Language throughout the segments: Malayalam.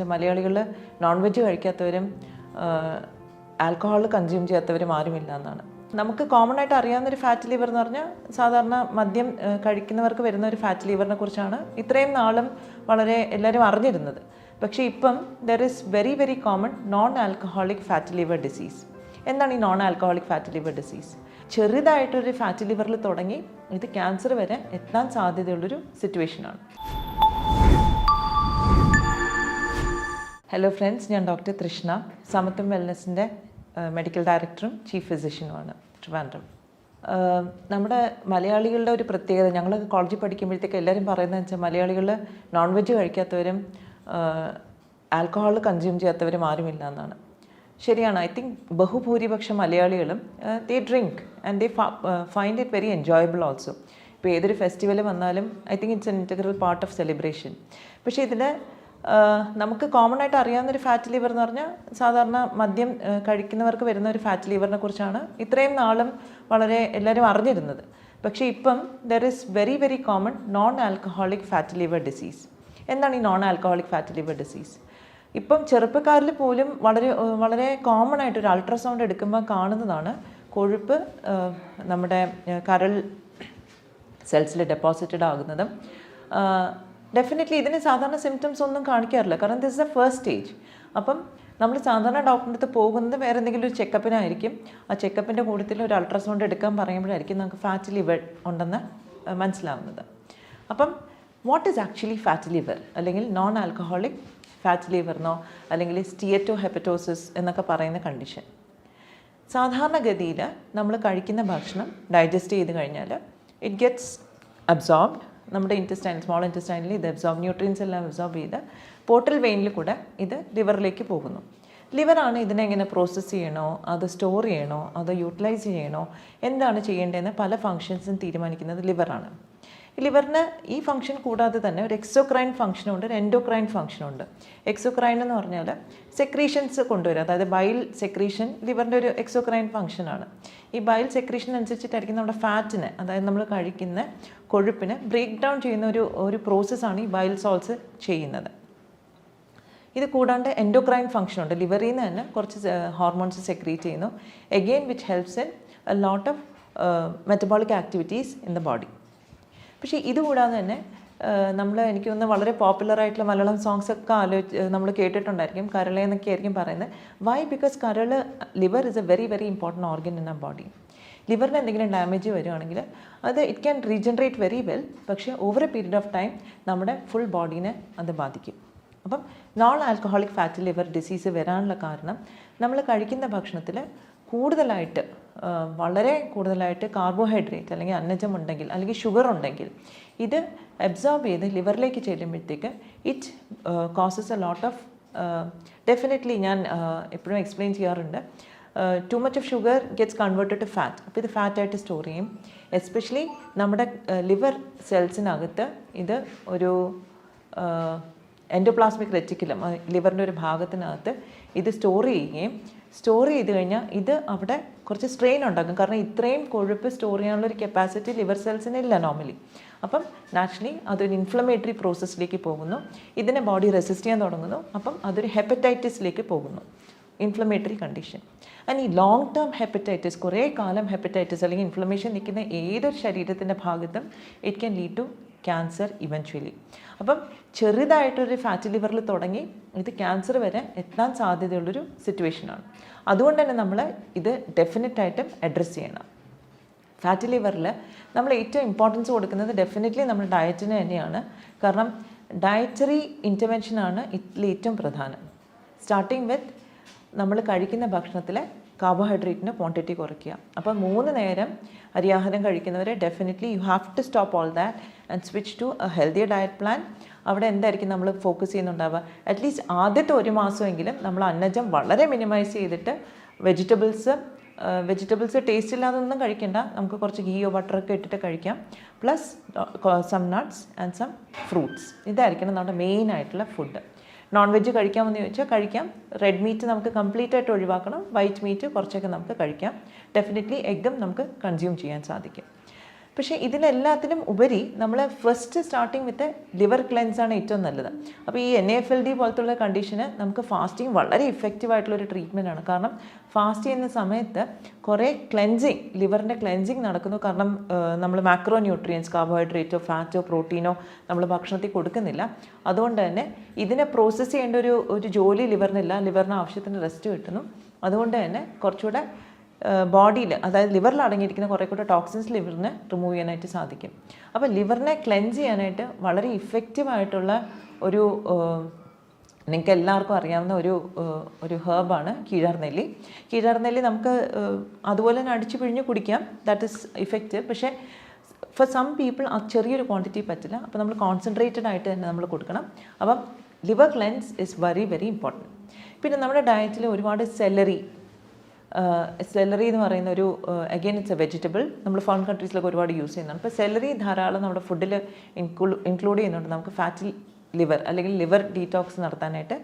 മലയാളികൾ നോൺ വെജ് കഴിക്കാത്തവരും ആൽക്കഹോൾ കൺസ്യൂം ചെയ്യാത്തവരും ആരുമില്ല എന്നാണ്. നമുക്ക് കോമൺ ആയിട്ട് അറിയാവുന്നൊരു ഫാറ്റ് ലിവർ എന്ന് പറഞ്ഞാൽ സാധാരണ മദ്യം കഴിക്കുന്നവർക്ക് വരുന്ന ഒരു ഫാറ്റ് ലിവറിനെ കുറിച്ചാണ് ഇത്രയും നാളും വളരെ എല്ലാവരും അറിഞ്ഞിരുന്നത്. പക്ഷേ ഇപ്പം there is very very common non alcoholic fat liver disease. എന്താണ് ഈ non alcoholic fat liver disease? ചെറുതായിട്ടൊരു ഫാറ്റ് ലിവറിൽ തുടങ്ങി ഇത് ക്യാൻസർ വരെ എത്താൻ സാധ്യതയുള്ളൊരു സിറ്റുവേഷനാണ്. ഹലോ ഫ്രണ്ട്സ്, ഞാൻ ഡോക്ടർ തൃഷ്ണ, സമത്വം വെൽനസിൻ്റെ മെഡിക്കൽ ഡയറക്ടറും ചീഫ് ഫിസിഷ്യനുമാണ് ട്രിവാൻഡ്രം. നമ്മുടെ മലയാളികളുടെ ഒരു പ്രത്യേകത, ഞങ്ങൾ കോളേജിൽ പഠിക്കുമ്പോഴത്തേക്ക് എല്ലാവരും പറയുന്നത് വെച്ചാൽ മലയാളികൾ നോൺ വെജ് കഴിക്കാത്തവരും ആൽക്കഹോൾ കൺസ്യൂം ചെയ്യാത്തവരും ആരുമില്ല എന്നാണ്. ശരിയാണ്. ഐ തിങ്ക് ബഹുഭൂരിപക്ഷം മലയാളികളും they drink and they find it very enjoyable also. ഇപ്പോൾ ഏതൊരു ഫെസ്റ്റിവൽ വന്നാലും I think it's an integral part of celebration. പക്ഷേ ഇതിൻ്റെ നമുക്ക് കോമൺ ആയിട്ട് അറിയാവുന്നൊരു ഫാറ്റ് ലിവർ എന്ന് പറഞ്ഞാൽ സാധാരണ മദ്യം കഴിക്കുന്നവർക്ക് വരുന്ന ഒരു ഫാറ്റ് ലിവറിനെ കുറിച്ചാണ് ഇത്രയും നാളും വളരെ എല്ലാവരും അറിഞ്ഞിരുന്നത്. പക്ഷേ ഇപ്പം there is very very common non alcoholic fat liver disease. എന്താണ് ഈ non alcoholic fat liver disease? ഇപ്പം ചെറുപ്പക്കാരിൽ പോലും വളരെ വളരെ കോമൺ ആയിട്ട് ഒരു അൾട്രാസൗണ്ട് എടുക്കുമ്പോൾ കാണുന്നതാണ് കൊഴുപ്പ് നമ്മുടെ കരൾ സെൽസിൽ ഡെപ്പോസിറ്റഡ് ആകുന്നതും. ഡെഫിനറ്റ്ലി ഇതിന് സാധാരണ സിംറ്റംസ് ഒന്നും കാണിക്കാറില്ല, കാരണം this is A first stage. അപ്പം നമ്മൾ സാധാരണ ഡോക്ടറിൻ്റെ അടുത്ത് പോകുന്നത് വേറെ എന്തെങ്കിലും ഒരു ചെക്കപ്പിനായിരിക്കും. ആ ചെക്കപ്പിൻ്റെ കൂട്ടത്തിൽ ഒരു അൾട്രാസൗണ്ട് എടുക്കാൻ പറയുമ്പോഴായിരിക്കും നമുക്ക് ഫാറ്റ് ലിവർ ഉണ്ടെന്ന് മനസ്സിലാവുന്നത്. അപ്പം what is actually fat liver, അല്ലെങ്കിൽ നോൺ ആൽക്കഹോളിക് ഫാറ്റ് ലിവറിനോ അല്ലെങ്കിൽ സ്റ്റിയറ്റോ ഹെപ്പറ്റോസിസ് എന്നൊക്കെ പറയുന്ന കണ്ടീഷൻ. സാധാരണഗതിയിൽ നമ്മൾ കഴിക്കുന്ന ഭക്ഷണം ഡൈജസ്റ്റ് ചെയ്ത് കഴിഞ്ഞാൽ ഇറ്റ് ഗെറ്റ്സ് അബ്സോർബ്ഡ്. നമ്മുടെ സ്മോൾ ഇൻറ്റസ്റ്റൈനിൽ ഇത് ന്യൂട്രിയൻസ് എല്ലാം അബ്സോർബ് ചെയ്ത് പോർട്ടൽ വെയിനിൽ കൂടെ ഇത് ലിവറിലേക്ക് പോകുന്നു. ലിവറാണ് ഇതിനെ എങ്ങനെ പ്രോസസ്സ് ചെയ്യണോ, അത് സ്റ്റോർ ചെയ്യണോ, അത് യൂട്ടിലൈസ് ചെയ്യണോ, എന്താണ് ചെയ്യേണ്ടതെന്ന് പല ഫങ്ഷൻസും തീരുമാനിക്കുന്നത് ലിവറാണ്. ലിവറിന് ഈ ഫംഗ്ഷൻ കൂടാതെ തന്നെ ഒരു എക്സോക്രൈൻ ഫംഗ്ഷനുണ്ട്, ഒരു എൻഡോക്രൈൻ ഫംഗ്ഷനുണ്ട്. എക്സോക്രൈൻ എന്ന് പറഞ്ഞാൽ സെക്രീഷൻസ് കൊണ്ടുവരും, അതായത് ബൈൽ സെക്രീഷൻ ലിവറിൻ്റെ ഒരു എക്സോക്രൈൻ ഫംഗ്ഷനാണ്. ഈ ബൈൽ സെക്രീഷൻ അനുസരിച്ചിട്ടായിരിക്കും നമ്മുടെ ഫാറ്റിനെ, അതായത് നമ്മൾ കഴിക്കുന്ന കൊഴുപ്പിനെ ബ്രേക്ക് ഡൗൺ ചെയ്യുന്ന ഒരു പ്രോസസ്സാണ് ഈ ബൈൽ സോൾട്സ് ചെയ്യുന്നത്. ഇത് കൂടാണ്ട് എൻഡോക്രൈൻ ഫംഗ്ഷനുണ്ട്. ലിവറിൽ നിന്ന് തന്നെ കുറച്ച് ഹോർമോൺസ് സെക്രീറ്റ് ചെയ്യുന്നു, again which helps in A lot of metabolic activities in the body. പക്ഷേ ഇതുകൂടാതെ തന്നെ എനിക്ക് തോന്നുന്നു വളരെ പോപ്പുലറായിട്ടുള്ള മലയാളം സോങ്സ് ഒക്കെ നമ്മൾ കേട്ടിട്ടുണ്ടായിരിക്കും. കരളെ എന്നൊക്കെ ആയിരിക്കും പറയുന്നത്. Why? Because liver is a very very important organ in ആ ബോഡി. ലിവറിന് എന്തെങ്കിലും ഡാമേജ് വരുവാണെങ്കിൽ അത് it can regenerate very well, പക്ഷേ over a period of time നമ്മുടെ ഫുൾ ബോഡീനെ അത് ബാധിക്കും. അപ്പം non alcoholic fat liver disease വരാനുള്ള കാരണം നമ്മൾ കഴിക്കുന്ന ഭക്ഷണത്തിൽ വളരെ കൂടുതലായിട്ട് കാർബോഹൈഡ്രേറ്റ് അല്ലെങ്കിൽ അന്നജം ഉണ്ടെങ്കിൽ, അല്ലെങ്കിൽ ഷുഗർ ഉണ്ടെങ്കിൽ, ഇത് അബ്സോർബ് ചെയ്ത് ലിവറിലേക്ക് ചെല്ലുമ്പോഴത്തേക്ക് it causes a lot of definitely ഞാൻ എപ്പോഴും എക്സ്പ്ലെയിൻ ചെയ്യാറുണ്ട്, too much of sugar gets converted to fat. അപ്പോൾ ഇത് ഫാറ്റായിട്ട് സ്റ്റോർ ചെയ്യും. എസ്പെഷ്യലി നമ്മുടെ ലിവർ സെൽസിനകത്ത് ഇത് ഒരു എൻഡോപ്ലാസ്മിക് റെറ്റിക്കുലം, ലിവറിൻ്റെ ഒരു ഭാഗത്തിനകത്ത് ഇത് സ്റ്റോർ ചെയ്ത് കഴിഞ്ഞാൽ ഇത് അവിടെ കുറച്ച് സ്ട്രെയിൻ ഉണ്ടാക്കും. കാരണം ഇത്രയും കൊഴുപ്പ് സ്റ്റോർ ചെയ്യാനുള്ളൊരു കപ്പാസിറ്റി ലിവർ സെൽസിന് ഇല്ല നോർമലി. അപ്പം നാച്ചുറലി അതൊരു ഇൻഫ്ലമേറ്ററി പ്രോസസ്സിലേക്ക് പോകുന്നു, ഇതിനെ ബോഡി റെസിസ്റ്റ് ചെയ്യാൻ തുടങ്ങുന്നു. അപ്പം അതൊരു ഹെപ്പറ്റൈറ്റിസിലേക്ക് പോകുന്നു, ഇൻഫ്ലമേറ്ററി കണ്ടീഷൻ. ആൻഡ് ഈ ലോങ് ടേം ഹെപ്പറ്റൈറ്റിസ്, കുറേ കാലം ഹെപ്പറ്റൈറ്റിസ് അല്ലെങ്കിൽ ഇൻഫ്ലമേഷൻ നിൽക്കുന്ന ഏതൊരു ശരീരത്തിൻ്റെ ഭാഗത്തും it can lead to cancer eventually. അപ്പം ചെറുതായിട്ടൊരു ഫാറ്റ് ലിവറിൽ തുടങ്ങി ഇത് ക്യാൻസർ വരെ എത്താൻ സാധ്യതയുള്ളൊരു സിറ്റുവേഷനാണ്. അതുകൊണ്ട് തന്നെ നമ്മൾ ഇത് ഡെഫിനറ്റായിട്ടും അഡ്രസ്സ് ചെയ്യണം. ഫാറ്റ് ലിവറിൽ നമ്മൾ ഏറ്റവും ഇമ്പോർട്ടൻസ് കൊടുക്കുന്നത് ഡെഫിനറ്റ്ലി നമ്മുടെ ഡയറ്റിന് തന്നെയാണ്. കാരണം ഡയറ്ററി ഇൻ്റർവെൻഷനാണ് ഇതിൽ ഏറ്റവും പ്രധാനം. സ്റ്റാർട്ടിങ് വിത്ത് നമ്മൾ കഴിക്കുന്ന ഭക്ഷണത്തിലെ കാർബോഹൈഡ്രേറ്റിൻ്റെ ക്വാണ്ടിറ്റി കുറയ്ക്കുക. അപ്പോൾ 3 നേരം അരിയാഹാരം കഴിക്കുന്നവരെ definitely you have to stop all that and switch to a healthier diet plan. അവിടെ എന്തായിരിക്കും നമ്മൾ ഫോക്കസ് ചെയ്യുന്നുണ്ടാവുക? അറ്റ്ലീസ്റ്റ് ആദ്യത്തെ 1 മാസമെങ്കിലും നമ്മൾ അന്നജം വളരെ മിനിമൈസ് ചെയ്തിട്ട് വെജിറ്റബിൾസ് ടേസ്റ്റ് ഇല്ലാതൊന്നും കഴിക്കേണ്ട, നമുക്ക് കുറച്ച് ഗീയോ ബട്ടറൊക്കെ ഇട്ടിട്ട് കഴിക്കാം. Plus some nuts and some fruits. ഇതായിരിക്കണം നമ്മുടെ മെയിൻ ആയിട്ടുള്ള ഫുഡ്. നോൺ വെജ് കഴിക്കാമെന്ന് ചോദിച്ചാൽ കഴിക്കാം. റെഡ് മീറ്റ് നമുക്ക് കംപ്ലീറ്റ് ആയിട്ട് ഒഴിവാക്കണം. വൈറ്റ് മീറ്റ് കുറച്ചൊക്കെ നമുക്ക് കഴിക്കാം. ഡെഫിനറ്റ്ലി എഗ്ഗും നമുക്ക് കൺസ്യൂം ചെയ്യാൻ സാധിക്കും. പക്ഷേ ഇതിലെല്ലാത്തിനും ഉപരി നമ്മൾ ഫസ്റ്റ് സ്റ്റാർട്ടിങ് വിത്ത് ലിവർ ക്ലെൻസാണ് ഏറ്റവും നല്ലത്. അപ്പോൾ ഈ NAFLD പോലത്തുള്ള കണ്ടീഷന് നമുക്ക് ഫാസ്റ്റിംഗ് വളരെ ഇഫക്റ്റീവ് ആയിട്ടുള്ളൊരു ട്രീറ്റ്മെൻ്റ് ആണ്. കാരണം ഫാസ്റ്റ് ചെയ്യുന്ന സമയത്ത് കുറേ ക്ലെൻസിങ്, ലിവറിൻ്റെ ക്ലെൻസിങ് നടക്കുന്നു. കാരണം നമ്മൾ മാക്രോ ന്യൂട്രിയൻസ്, കാർബോഹൈഡ്രേറ്റോ ഫാറ്റോ പ്രോട്ടീനോ നമ്മൾ ഭക്ഷണത്തിൽ കൊടുക്കുന്നില്ല. അതുകൊണ്ട് തന്നെ ഇതിനെ പ്രോസസ്സ് ചെയ്യേണ്ട ഒരു ജോലി ലിവറിനില്ല. ലിവറിന് ആവശ്യത്തിന് റെസ്റ്റ് കിട്ടുന്നു. അതുകൊണ്ട് തന്നെ കുറച്ചുകൂടെ ബോഡിയിൽ, അതായത് ലിവറിൽ അടങ്ങിയിരിക്കുന്ന കുറേ കൂടെ ടോക്സിൻസ് ലിവറിനെ റിമൂവ് ചെയ്യാനായിട്ട് സാധിക്കും. അപ്പോൾ ലിവറിനെ ക്ലെൻസ് ചെയ്യാനായിട്ട് വളരെ ഇഫക്റ്റീവായിട്ടുള്ള ഒരു നിങ്ങൾക്ക് എല്ലാവർക്കും അറിയാവുന്ന ഒരു ഹെർബാണ് കീഴാർനെല്ലി. കീഴാർനെല്ലി നമുക്ക് അതുപോലെ തന്നെ അടിച്ചു പിഴിഞ്ഞ് കുടിക്കാം, ദാറ്റ് ഈസ് ഇഫക്റ്റീവ്. പക്ഷേ ഫോർ സം പീപ്പിൾ ആ ചെറിയൊരു ക്വാണ്ടിറ്റി പറ്റില്ല. അപ്പോൾ നമ്മൾ കോൺസെൻട്രേറ്റഡ് ആയിട്ട് തന്നെ നമ്മൾ കൊടുക്കണം. അപ്പം liver cleanse is very very important. പിന്നെ നമ്മുടെ ഡയറ്റിൽ ഒരുപാട് സെലറി എന്ന് പറയുന്ന ഒരു അഗെയിൻ ഇറ്റ്സ് എ വെജിറ്റബിൾ. നമ്മൾ ഫോറിൻ കൺട്രീസിലൊക്കെ ഒരുപാട് യൂസ് ചെയ്യുന്നതാണ്. അപ്പോൾ സെലറി ധാരാളം നമ്മുടെ ഫുഡിൽ ഇൻക്ലൂഡ് ചെയ്യുന്നുണ്ട്. നമുക്ക് ഫാറ്റി ലിവർ അല്ലെങ്കിൽ ലിവർ ഡീറ്റോക്സ് നടത്താനായിട്ട്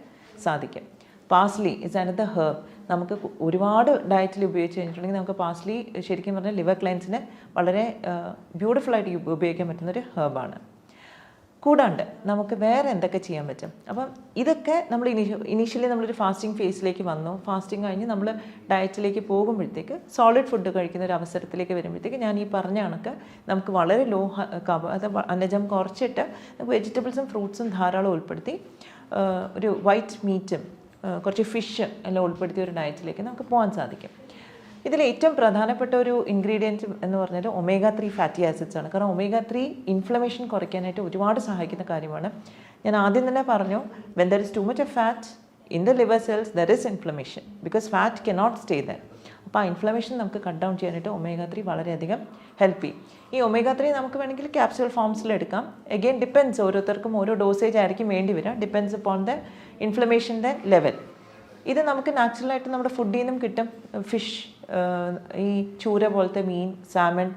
സാധിക്കും. Parsley is another herb. നമുക്ക് ഒരുപാട് ഡയറ്റിൽ ഉപയോഗിച്ച് കഴിഞ്ഞിട്ടുണ്ടെങ്കിൽ നമുക്ക് പാസ്ലി ശരിക്കും പറഞ്ഞാൽ ലിവർ ക്ലെൻസിന് വളരെ ബ്യൂട്ടിഫുള്ളായിട്ട് ഉപയോഗിക്കാൻ പറ്റുന്നൊരു ഹെർബാണ്. കൂടാണ്ട് നമുക്ക് വേറെ എന്തൊക്കെ ചെയ്യാൻ പറ്റും? അപ്പം ഇതൊക്കെ നമ്മൾ ഇനീഷ്യലി നമ്മളൊരു ഫാസ്റ്റിംഗ് ഫേസിലേക്ക് വന്നു. ഫാസ്റ്റിംഗ് കഴിഞ്ഞ് നമ്മൾ ഡയറ്റിലേക്ക് പോകുമ്പോഴത്തേക്ക്, സോളിഡ് ഫുഡ് കഴിക്കുന്ന ഒരു അവസരത്തിലേക്ക് വരുമ്പോഴത്തേക്ക് ഞാൻ ഈ പറഞ്ഞ കണക്ക് നമുക്ക് വളരെ ലോ അന്നജം കുറച്ചിട്ട് വെജിറ്റബിൾസും ഫ്രൂട്ട്സും ധാരാളം ഉൾപ്പെടുത്തി ഒരു വൈറ്റ് മീറ്റും കുറച്ച് ഫിഷ് എല്ലാം ഉൾപ്പെടുത്തിയ ഒരു ഡയറ്റിലേക്ക് നമുക്ക് പോകാൻ സാധിക്കും. ഇതിൽ ഏറ്റവും പ്രധാനപ്പെട്ട ഒരു ഇൻഗ്രീഡിയൻറ്റ് എന്ന് പറഞ്ഞാൽ omega-3 ഫാറ്റി ആസിഡ്സ് ആണ്. കാരണം omega-3 ഇൻഫ്ലമേഷൻ കുറയ്ക്കാനായിട്ട് ഒരുപാട് സഹായിക്കുന്ന കാര്യമാണ്. ഞാൻ ആദ്യം തന്നെ പറഞ്ഞു, when there is to much of fat in the liver cells there is inflammation, because fat cannot stay there. അപ്പോൾ ആ ഇൻഫ്ലമേഷൻ നമുക്ക് കട്ട് ഡൗൺ ചെയ്യാനായിട്ട് omega-3 വളരെയധികം ഹെൽപ്പ് ചെയ്യും. ഈ omega-3 നമുക്ക് വേണമെങ്കിൽ ക്യാപ്സ്യൂൾ ഫോംസിൽ എടുക്കാം. എഗെയിൻ ഡിപ്പെൻസ്, ഓരോരുത്തർക്കും ഓരോ ഡോസേജ് ആയിരിക്കും വേണ്ടി വരിക, ഡിപ്പെൻസ് upon ദ ഇൻഫ്ലമേഷൻ്റെ ലെവൽ. ഇത് നമുക്ക് നാച്ചുറലായിട്ട് നമ്മുടെ ഫുഡിൽ നിന്നും കിട്ടും. ഫിഷ്, ഈ ചൂര പോലത്തെ മീൻ, സാമൺ,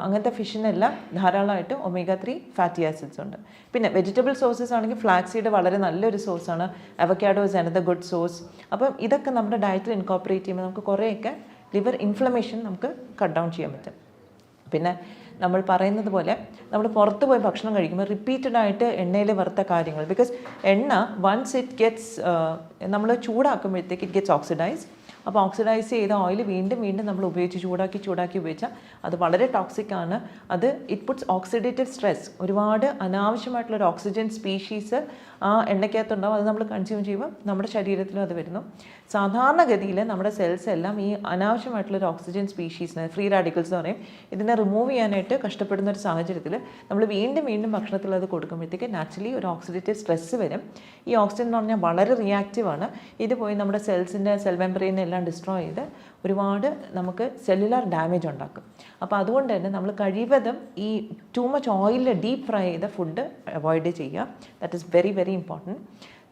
അങ്ങനത്തെ ഫിഷിനെല്ലാം ധാരാളമായിട്ട് omega-3 ഫാറ്റി ആസിഡ്സ് ഉണ്ട്. പിന്നെ വെജിറ്റബിൾ സോഴ്സസ് ആണെങ്കിൽ ഫ്ലാക്സീഡ് വളരെ നല്ലൊരു സോഴ്സാണ്. Avocado is another good source. അപ്പം ഇതൊക്കെ നമ്മുടെ ഡയറ്റിൽ ഇൻകോപ്പറേറ്റ് ചെയ്യുമ്പോൾ നമുക്ക് കുറേയൊക്കെ ലിവർ ഇൻഫ്ലമേഷൻ നമുക്ക് കട്ട് ഡൗൺ ചെയ്യാൻ പറ്റും. പിന്നെ നമ്മൾ പറയുന്നത് പോലെ നമ്മൾ പുറത്ത് പോയി ഭക്ഷണം കഴിക്കുമ്പോൾ റിപ്പീറ്റഡ് ആയിട്ട് എണ്ണയിൽ വറുത്ത കാര്യങ്ങൾ, ബിക്കോസ് എണ്ണ വൺസ് ഇറ്റ് ഗെറ്റ്സ് നമ്മൾ ചൂടാക്കുമ്പോഴത്തേക്ക് ഇറ്റ് ഗെറ്റ്സ് ഓക്സിഡൈസ്. അപ്പോൾ ഓക്സിഡൈസ് ചെയ്ത ഓയിൽ വീണ്ടും നമ്മൾ ഉപയോഗിച്ച് ചൂടാക്കി ഉപയോഗിച്ചാൽ അത് വളരെ ടോക്സിക് ആണ്. അത് ഇറ്റ് പുട്ട്സ് ഓക്സിഡേറ്റീവ് സ്ട്രെസ്. ഒരുപാട് അനാവശ്യമായിട്ടുള്ളൊരു ഓക്സിജൻ സ്പീഷീസ് ആ എണ്ണയ്ക്കകത്തുണ്ടാവും. അത് നമ്മൾ കൺസ്യൂം ചെയ്യുമ്പോൾ നമ്മുടെ ശരീരത്തിലും അത് വരുന്നു. സാധാരണഗതിയിൽ നമ്മുടെ സെൽസ് എല്ലാം ഈ അനാവശ്യമായിട്ടുള്ളൊരു ഓക്സിജൻ സ്പീഷീസിന്, ഫ്രീ റാഡിക്കൽസ് എന്ന് പറയും, ഇതിനെ റിമൂവ് ചെയ്യാനായിട്ട് കഷ്ടപ്പെടുന്ന ഒരു സാഹചര്യത്തിൽ നമ്മൾ വീണ്ടും ഭക്ഷണത്തിൽ അത് കൊടുക്കുമ്പോഴത്തേക്ക് നാച്ചുറലി ഒരു ഓക്സിഡേറ്റീവ് സ്ട്രെസ് വരും. ഈ ഓക്സിജൻ എന്ന് പറഞ്ഞാൽ വളരെ റിയാക്റ്റീവാണ്. ഇത് പോയി നമ്മുടെ സെൽസിൻ്റെ സെൽ മെമ്പറൈനെ എല്ലാം ഡിസ്ട്രോയ് ചെയ്ത് ഒരുപാട് നമുക്ക് സെല്ലുലാർ ഡാമേജ് ഉണ്ടാക്കും. അപ്പോൾ അതുകൊണ്ട് തന്നെ നമ്മൾ കഴിവതും ഈ ടു മച്ച് ഓയിലിൽ ഡീപ്പ് ഫ്രൈ ചെയ്ത ഫുഡ് അവോയ്ഡ് ചെയ്യുക. That is very very important.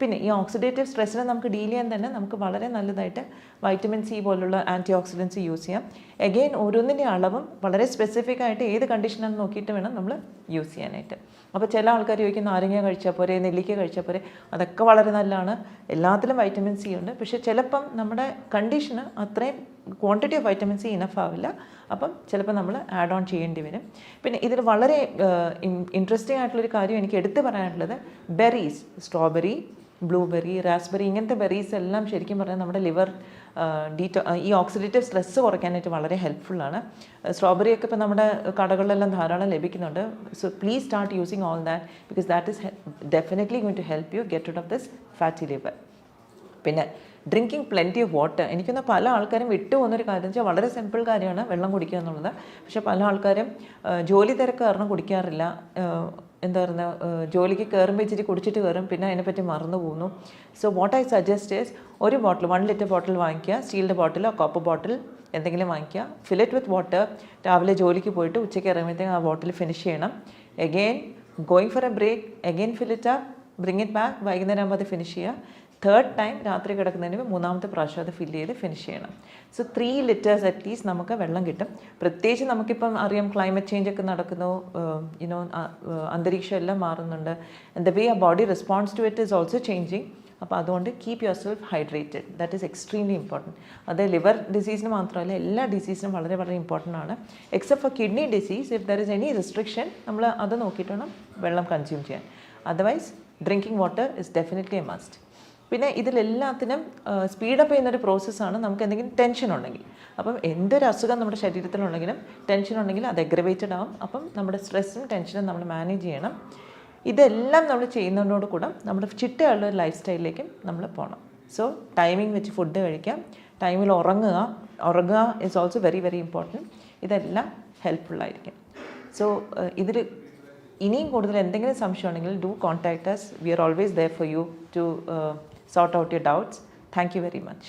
പിന്നെ ഈ ഓക്സിഡേറ്റീവ് സ്ട്രെസ്സിനെ നമുക്ക് ഡീൽ ചെയ്യാൻ തന്നെ നമുക്ക് വളരെ നല്ലതായിട്ട് വൈറ്റമിൻ സി പോലുള്ള ആൻറ്റി ഓക്സിഡൻസ് യൂസ് ചെയ്യാം. എഗെയിൻ ഓരോന്നിൻ്റെ അളവും വളരെ സ്പെസിഫിക് ആയിട്ട് ഏത് കണ്ടീഷനാണെന്ന് നോക്കിയിട്ട് വേണം നമ്മൾ യൂസ് ചെയ്യാനായിട്ട്. അപ്പോൾ ചില ആൾക്കാർ ചോദിക്കും നാരങ്ങ കഴിച്ചാൽ പോരെ, നെല്ലിക്ക കഴിച്ചാൽ പോരെ. അതൊക്കെ വളരെ നല്ലതാണ്, എല്ലാത്തിലും വൈറ്റമിൻ സി ഉണ്ട്. പക്ഷേ ചിലപ്പം നമ്മുടെ കണ്ടീഷന് അത്രയും quantity of vitamin C enough ആവില്ല. അപ്പം ചിലപ്പോൾ നമ്മൾ ആഡ് ഓൺ ചെയ്യേണ്ടി വരും. പിന്നെ ഇതിൽ വളരെ ഇൻട്രസ്റ്റിംഗ് ആയിട്ടുള്ളൊരു കാര്യം എനിക്ക് എടുത്തു പറയാനുള്ളത്, ബെറീസ്, സ്ട്രോബെറി, ബ്ലൂബെറി, റാസ്ബെറി, ഇങ്ങനത്തെ ബെറീസ് എല്ലാം ശരിക്കും പറഞ്ഞാൽ നമ്മുടെ ലിവർ ഈ ഓക്സിഡേറ്റീവ് സ്ട്രെസ്സ് കുറയ്ക്കാനായിട്ട് വളരെ ഹെൽപ്ഫുള്ളാണ്. സ്ട്രോബെറിയൊക്കെ ഇപ്പോൾ നമ്മുടെ കടകളിലെല്ലാം ധാരാളം ലഭിക്കുന്നുണ്ട്. So please start using all that, because that is definitely going to help you get out of this fatty liver. പിന്നെ ഡ്രിങ്കിങ് പ്ലെൻറ്റി ഓഫ് വാട്ടർ. എനിക്കൊന്ന് പല ആൾക്കാരും വിട്ടു പോകുന്നൊരു കാര്യം വെച്ചാൽ വളരെ സിമ്പിൾ കാര്യമാണ് വെള്ളം കുടിക്കുക എന്നുള്ളത്. പക്ഷേ പല ആൾക്കാരും ജോലി തിരക്ക് കാരണം കുടിക്കാറില്ല. എന്താ പറയുക, ജോലിക്ക് കയറുമ്പോൾ ഇച്ചിരി കുടിച്ചിട്ട് കയറും, പിന്നെ അതിനെപ്പറ്റി മറന്നു പോകുന്നു. So what I suggest is ഒരു ബോട്ടിൽ 1 ലിറ്റർ ബോട്ടിൽ വാങ്ങിക്കുക, സ്റ്റീലിൻ്റെ ബോട്ടിലോ കോപ്പർ ബോട്ടിൽ എന്തെങ്കിലും വാങ്ങിക്കുക, ഫിൽ ഇറ്റ് വിത്ത് വാട്ടർ. രാവിലെ ജോലിക്ക് പോയിട്ട് ഉച്ചയ്ക്ക് ഇറങ്ങുമ്പോഴത്തേക്കും ആ ബോട്ടിൽ ഫിനിഷ് ചെയ്യണം. Again going for a break, again fill it up, bring it back, വൈകുന്നേരം ആകുമ്പോൾ അത് ഫിനിഷ് ചെയ്യുക. തേർഡ് ടൈം രാത്രി കിടക്കുന്നതിന് മൂന്നാമത്തെ പ്രാവശ്യം അത് ഫില്ല് ചെയ്ത് ഫിനിഷ് ചെയ്യണം. സോ 3 ലിറ്റേഴ്സ് അറ്റ്ലീസ്റ്റ് നമുക്ക് വെള്ളം കിട്ടും. പ്രത്യേകിച്ച് നമുക്കിപ്പം അറിയാം ക്ലൈമറ്റ് ചേഞ്ച് ഒക്കെ നടക്കുന്നു, അന്തരീക്ഷം എല്ലാം മാറുന്നുണ്ട്. ആൻഡ് ദ വേ ആ body response to it is also changing. അപ്പോൾ അതുകൊണ്ട് keep yourself hydrated, that is extremely important. അത് ലിവർ ഡിസീസിന് മാത്രമല്ല എല്ലാ ഡിസീസിനും വളരെ വളരെ ഇമ്പോർട്ടൻ്റ് ആണ്. Except for kidney disease, if there is any restriction നമ്മൾ അത് നോക്കിയിട്ട് വേണം വെള്ളം കൺസ്യൂം ചെയ്യാൻ. Otherwise drinking water is definitely a must. പിന്നെ ഇതിലെല്ലാത്തിനും സ്പീഡപ്പ് ചെയ്യുന്നൊരു പ്രോസസ്സാണ് നമുക്ക് എന്തെങ്കിലും ടെൻഷൻ ഉണ്ടെങ്കിൽ. അപ്പം എന്തൊരു അസുഖം നമ്മുടെ ശരീരത്തിലുണ്ടെങ്കിലും ടെൻഷൻ ഉണ്ടെങ്കിൽ അത് എഗ്രവേറ്റഡ് ആവും. അപ്പം നമ്മുടെ സ്ട്രെസ്സും ടെൻഷനും നമ്മൾ മാനേജ് ചെയ്യണം. ഇതെല്ലാം നമ്മൾ ചെയ്യുന്നതിനോട് കൂടെ നമ്മുടെ ചിട്ടയുള്ള ഒരു ലൈഫ് സ്റ്റൈലിലേക്കും നമ്മൾ പോകണം. സോ ടൈമിംഗ് വെച്ച് ഫുഡ് കഴിക്കാം, ടൈമിൽ ഉറങ്ങുക is also very very important. ഇതെല്ലാം ഹെൽപ്ഫുള്ളായിരിക്കും. സോ ഇതിൽ ഇനിയും കൂടുതൽ എന്തെങ്കിലും സംശയം ഉണ്ടെങ്കിൽ do contact us. We are always there for you to sort out your doubts. Thank you very much.